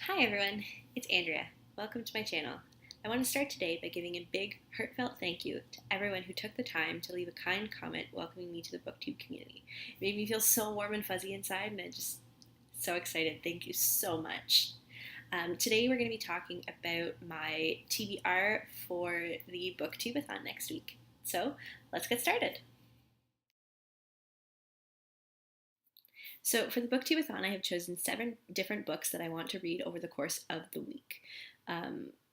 Hi everyone, it's Andrea. Welcome to my channel. I want to start today by giving a big, heartfelt thank you to everyone who took the time to leave a kind comment welcoming me to the Booktube community. It made me feel so warm and fuzzy inside, and I'm just so excited. Thank you so much. Today we're going to be talking about my TBR for the Booktubeathon next week. So let's get started. So for the Booktubeathon, I have chosen 7 different books that I want to read over the course of the week.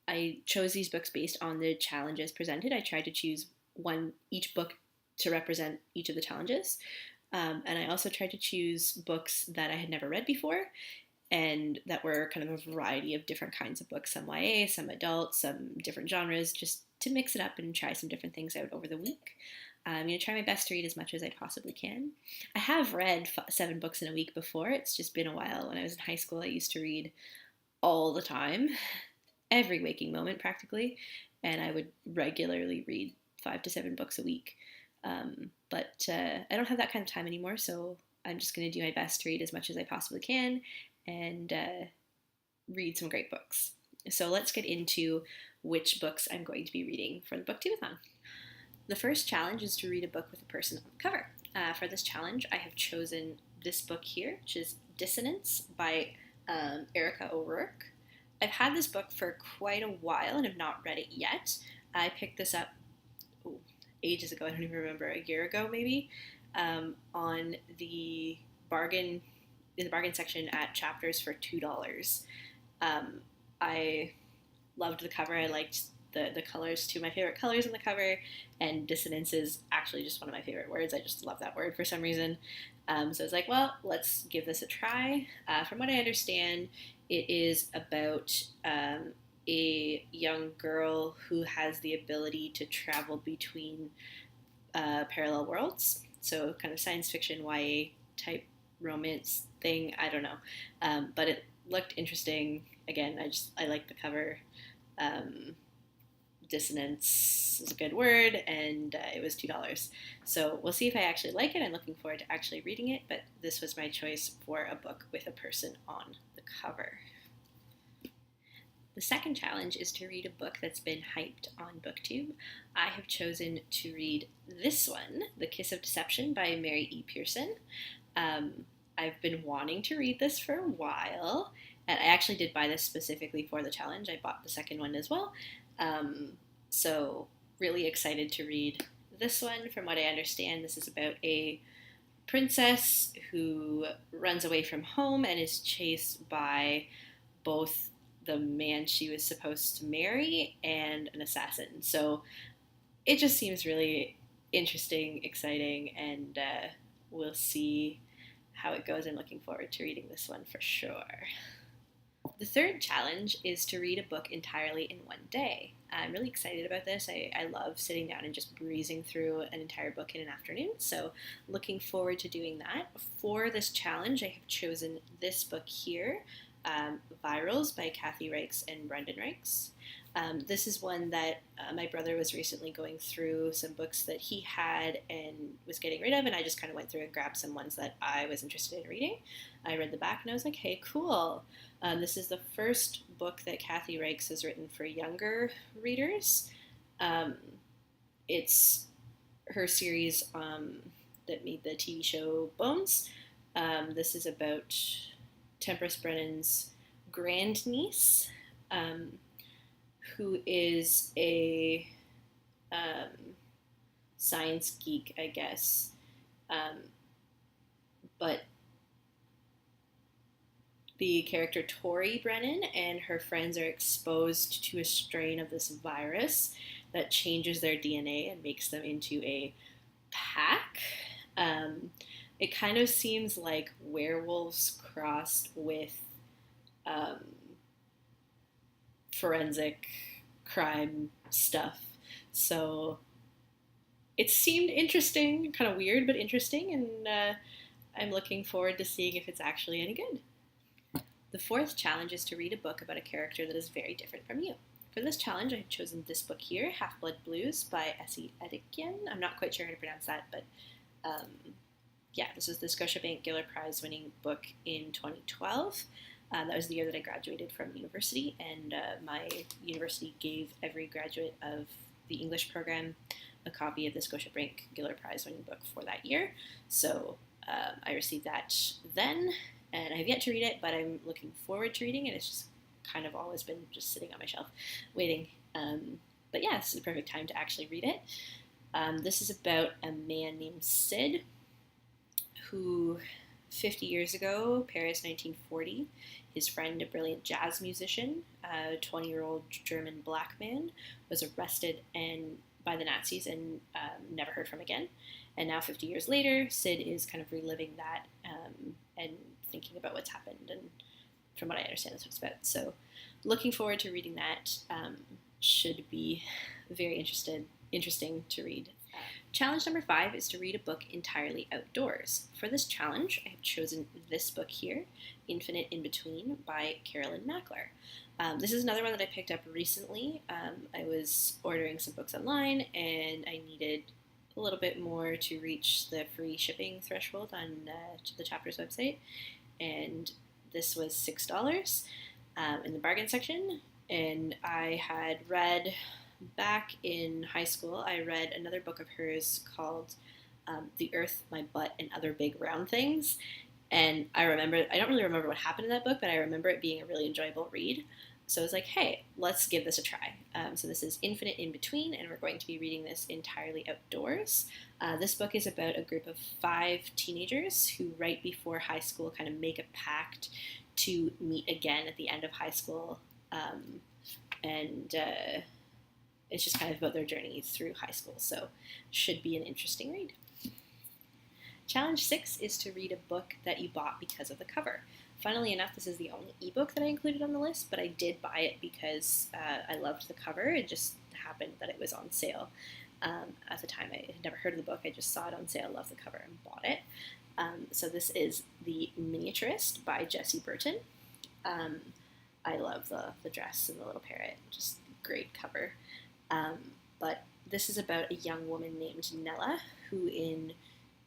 I chose these books based on the challenges presented. I tried to choose each book to represent each of the challenges. And I also tried to choose books that I had never read before and that were kind of a variety of different kinds of books, some YA, some adult, some different genres, just to mix it up and try some different things out over the week. I'm going to try my best to read as much as I possibly can. I have read 7 books in a week before. It's just been a while. When I was in high school, I used to read all the time, every waking moment practically, and I would regularly read 5 to 7 books a week. But I don't have that kind of time anymore, so I'm just going to do my best to read as much as I possibly can and read some great books. So let's get into which books I'm going to be reading for the Booktubeathon. The first challenge is to read a book with a person on the cover. For this challenge, I have chosen this book here, which is Dissonance by Erica O'Rourke. I've had this book for quite a while and have not read it yet. I picked this up ages ago, I don't even remember, a year ago maybe, on the bargain, in the bargain section at Chapters for $2. I loved the cover. I liked the colors, 2 of my favorite colors on the cover, and dissonance is actually just one of my favorite words. I just love that word for some reason. So I was like, well, let's give this a try. From what I understand, it is about a young girl who has the ability to travel between parallel worlds. So kind of science fiction, YA type romance thing. I don't know. But it looked interesting. Again, I liked the cover. Dissonance is a good word, and it was $2. So we'll see if I actually like it. I'm looking forward to actually reading it, but this was my choice for a book with a person on the cover. The second challenge is to read a book that's been hyped on Booktube. I have chosen to read this one, The Kiss of Deception by Mary E. Pearson. I've been wanting to read this for a while, and I actually did buy this specifically for the challenge. I bought the second one as well. So really excited to read this one. From what I understand, this is about a princess who runs away from home and is chased by both the man she was supposed to marry and an assassin. So it just seems really interesting, exciting, and we'll see how it goes. I'm looking forward to reading this one for sure. The third challenge is to read a book entirely in one day. I'm really excited about this. I love sitting down and just breezing through an entire book in an afternoon, so looking forward to doing that. For this challenge, I have chosen this book here, Virals by Kathy Reichs and Brendan Reichs. This is one that my brother was recently going through some books that he had and was getting rid of, and I just kind of went through and grabbed some ones that I was interested in reading. I read the back and I was like, hey, cool. This is the first book that Kathy Reichs has written for younger readers. It's her series that made the TV show Bones. This is about Tempest Brennan's grandniece, who is a science geek, I guess. But the character Tori Brennan and her friends are exposed to a strain of this virus that changes their DNA and makes them into a pack. It kind of seems like werewolves crossed with forensic crime stuff. So it seemed interesting, kind of weird, but interesting, and I'm looking forward to seeing if it's actually any good. The fourth challenge is to read a book about a character that is very different from you. For this challenge, I have chosen this book here, Half-Blood Blues by Essie Edikian. I'm not quite sure how to pronounce that, but yeah, this is the Scotiabank Giller Prize winning book in 2012. That was the year that I graduated from university, and my university gave every graduate of the English program a copy of the Scotia Brink Giller Prize winning book for that year. So I received that then, and I have yet to read it, but I'm looking forward to reading it. It's just kind of always been just sitting on my shelf waiting. But yeah, this is the perfect time to actually read it. This is about a man named Sid who 50 years ago, Paris 1940, his friend, a brilliant jazz musician, a 20-year-old German black man, was arrested by the Nazis and never heard from again. And now 50 years later, Sid is kind of reliving that and thinking about what's happened. And from what I understand, that's what it's about. So looking forward to reading that. Should be very interesting to read. Challenge number 5 is to read a book entirely outdoors. For this challenge, I have chosen this book here, Infinite in Between by Carolyn Mackler. This is another one that I picked up recently. I was ordering some books online and I needed a little bit more to reach the free shipping threshold on the chapter's website, and this was $6 in the bargain section. And I had read back in high school, I read another book of hers called The Earth, My Butt, and Other Big Round Things. And I don't really remember what happened in that book, but I remember it being a really enjoyable read. So I was like, hey, let's give this a try. So this is Infinite in Between, and we're going to be reading this entirely outdoors. This book is about a group of 5 teenagers who, right before high school, kind of make a pact to meet again at the end of high school. It's just kind of about their journey through high school, so should be an interesting read. Challenge 6 is to read a book that you bought because of the cover. Funnily enough, this is the only ebook that I included on the list, but I did buy it because I loved the cover. It just happened that it was on sale. At the time, I had never heard of the book. I just saw it on sale, loved the cover, and bought it. So this is The Miniaturist by Jessie Burton. I love the dress and the little parrot, just great cover. But this is about a young woman named Nella who in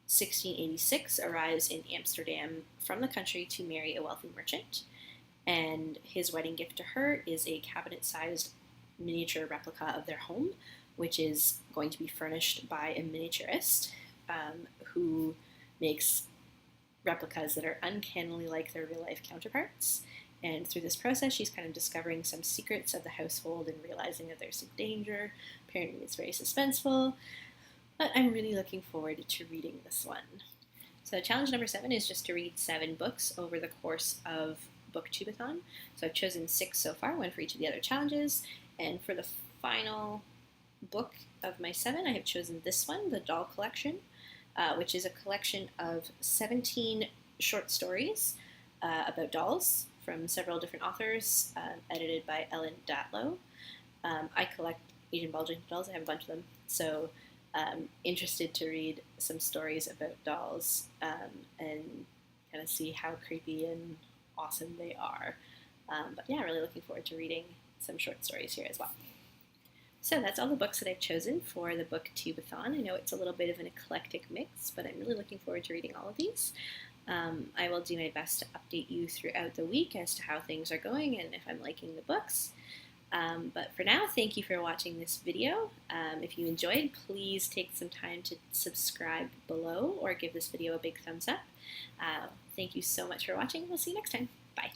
1686 arrives in Amsterdam from the country to marry a wealthy merchant. And his wedding gift to her is a cabinet-sized miniature replica of their home, which is going to be furnished by a miniaturist who makes replicas that are uncannily like their real-life counterparts. And through this process, she's kind of discovering some secrets of the household and realizing that there's some danger. Apparently, it's very suspenseful. But I'm really looking forward to reading this one. So challenge number 7 is just to read 7 books over the course of Booktubeathon. So I've chosen 6 so far, 1 for each of the other challenges. And for the final book of my 7, I have chosen this one, The Doll Collection, which is a collection of 17 short stories about dolls from several different authors, edited by Ellen Datlow. I collect Asian Belgian dolls. I have a bunch of them. So interested to read some stories about dolls and kind of see how creepy and awesome they are. But yeah, really looking forward to reading some short stories here as well. So that's all the books that I've chosen for the Booktubeathon. I know it's a little bit of an eclectic mix, but I'm really looking forward to reading all of these. I will do my best to update you throughout the week as to how things are going and if I'm liking the books. But for now, thank you for watching this video. If you enjoyed, please take some time to subscribe below or give this video a big thumbs up. Thank you so much for watching. We'll see you next time. Bye.